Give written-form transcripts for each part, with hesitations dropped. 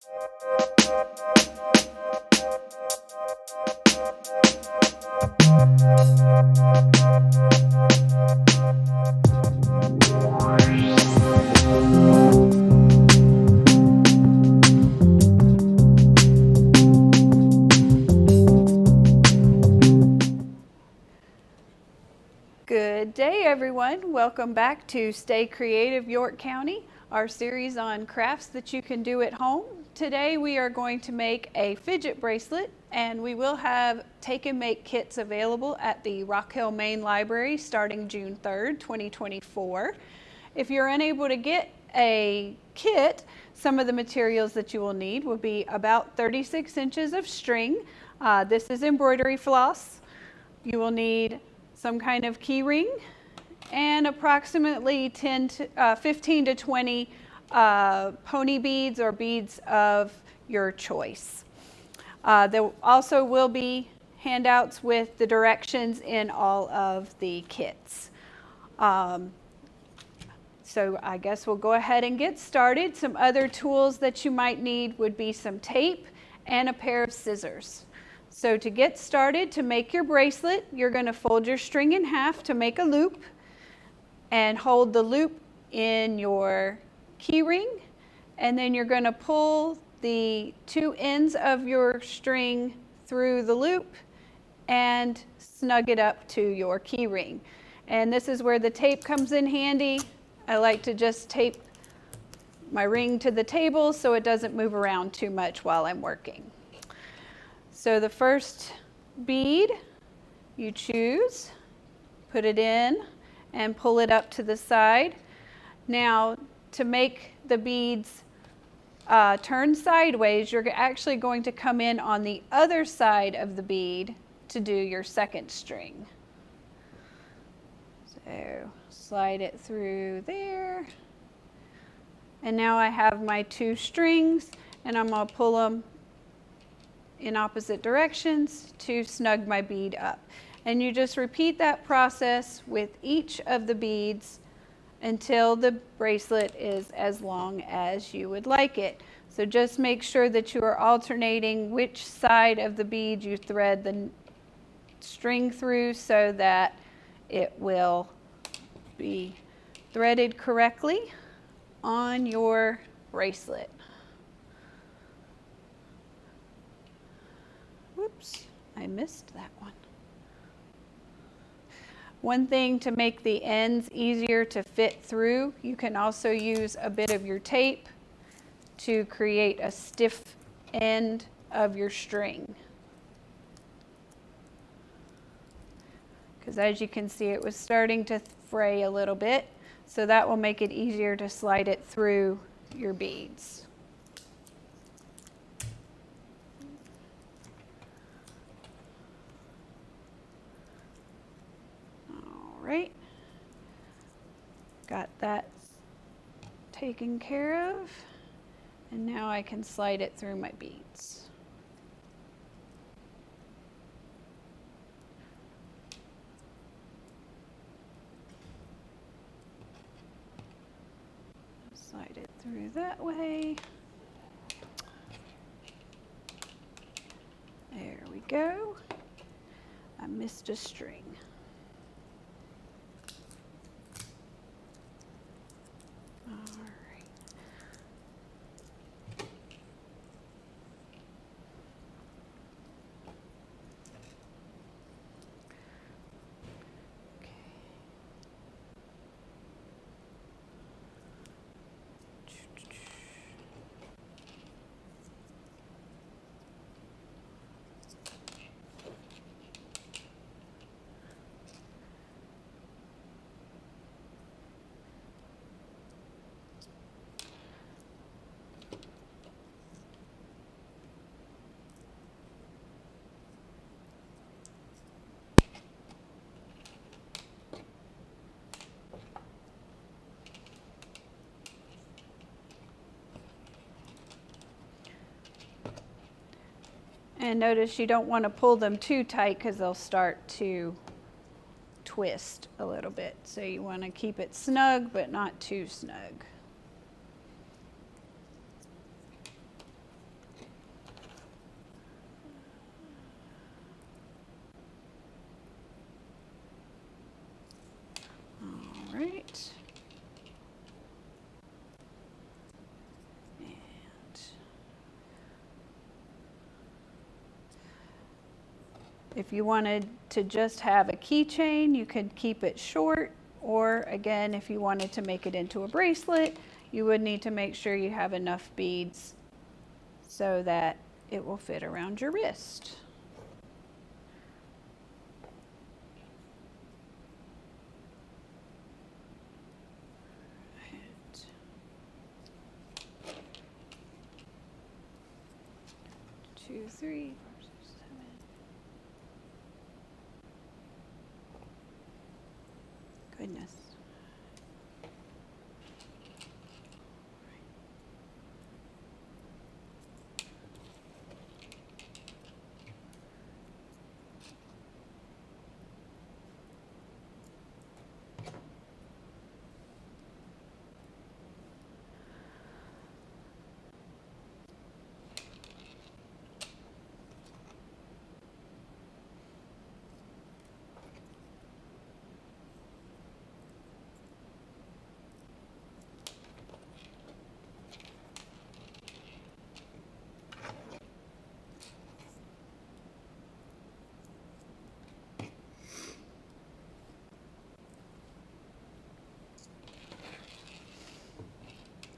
Good day, everyone. Welcome back to Stay Creative York County, our series on crafts that you can do at home. Today we are going to make a fidget bracelet, and we will have take and make kits available at the Rock Hill Main Library starting June 3rd, 2024. If you're unable to get a kit, some of the materials that you will need will be about 36 inches of string. This is embroidery floss. You will need some kind of key ring and approximately 15 to 20 pony beads or beads of your choice. There also will be handouts with the directions in all of the kits. So I guess we'll go ahead and get started. Some other tools that you might need would be some tape and a pair of scissors. So to get started, to make your bracelet, you're going to fold your string in half to make a loop and hold the loop in your key ring, and then you're going to pull the two ends of your string through the loop and snug it up to your key ring. And this is where the tape comes in handy. I like to just tape my ring to the table so it doesn't move around too much while I'm working. So the first bead you choose, put it in and pull it up to the side. Now to make the beads turn sideways, you're actually going to come in on the other side of the bead to do your second string. So slide it through there. And now I have my two strings, and I'm going to pull them in opposite directions to snug my bead up. And you just repeat that process with each of the beads until the bracelet is as long as you would like it. So just make sure that you are alternating which side of the bead you thread the string through so that it will be threaded correctly on your bracelet. Whoops, I missed that one. One thing to make the ends easier to fit through, you can also use a bit of your tape to create a stiff end of your string. Because as you can see, it was starting to fray a little bit, so that will make it easier to slide it through your beads. Right, got that taken care of, and now I can slide it through my beads. Slide it through that way. There we go. I missed a string. And notice you don't want to pull them too tight because they'll start to twist a little bit. So you want to keep it snug, but not too snug. If you wanted to just have a keychain, you could keep it short, or again, if you wanted to make it into a bracelet, you would need to make sure you have enough beads so that it will fit around your wrist. Two, three, 4, 6, 7. Goodness.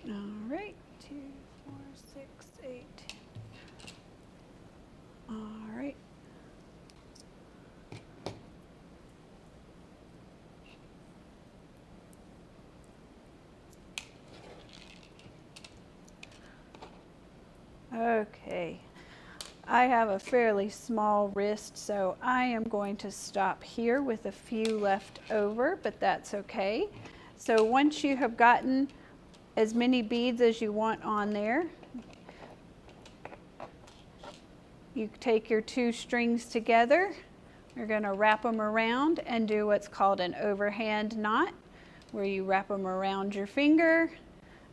All right, 2, 4, 6, 8. All right. Okay. I have a fairly small wrist, so I am going to stop here with a few left over, but that's okay. So once you have gotten as many beads as you want on there, you take your 2 strings together. You're going to wrap them around and do what's called an overhand knot, where you wrap them around your finger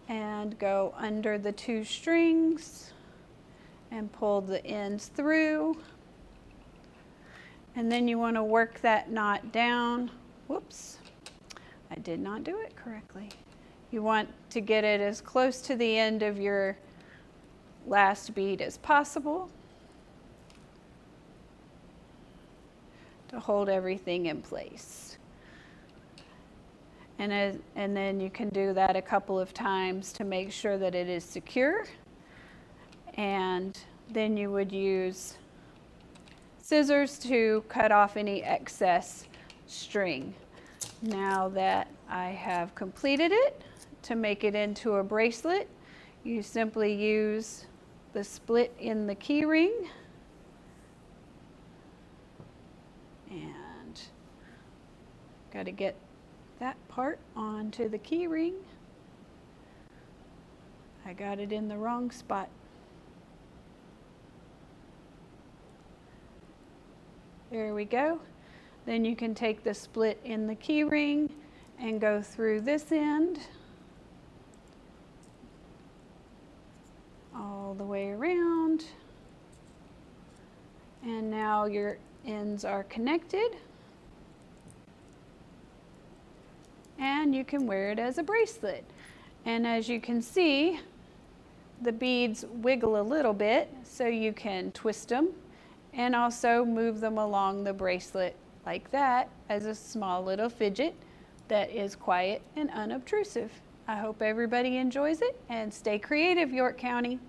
and go under the 2 strings and pull the ends through. And then you want to work that knot down. Whoops, I did not do it correctly. You want to get it as close to the end of your last bead as possible to hold everything in place. And then you can do that a couple of times to make sure that it is secure. And then you would use scissors to cut off any excess string. Now that I have completed it, to make it into a bracelet, you simply use the split in the key ring and got to get that part onto the key ring. I got it in the wrong spot. There we go. Then you can take the split in the key ring and go through this end all the way around. And now your ends are connected. And you can wear it as a bracelet. And as you can see, the beads wiggle a little bit, so you can twist them and also move them along the bracelet like that as a small little fidget that is quiet and unobtrusive. I hope everybody enjoys it, and stay creative, York County.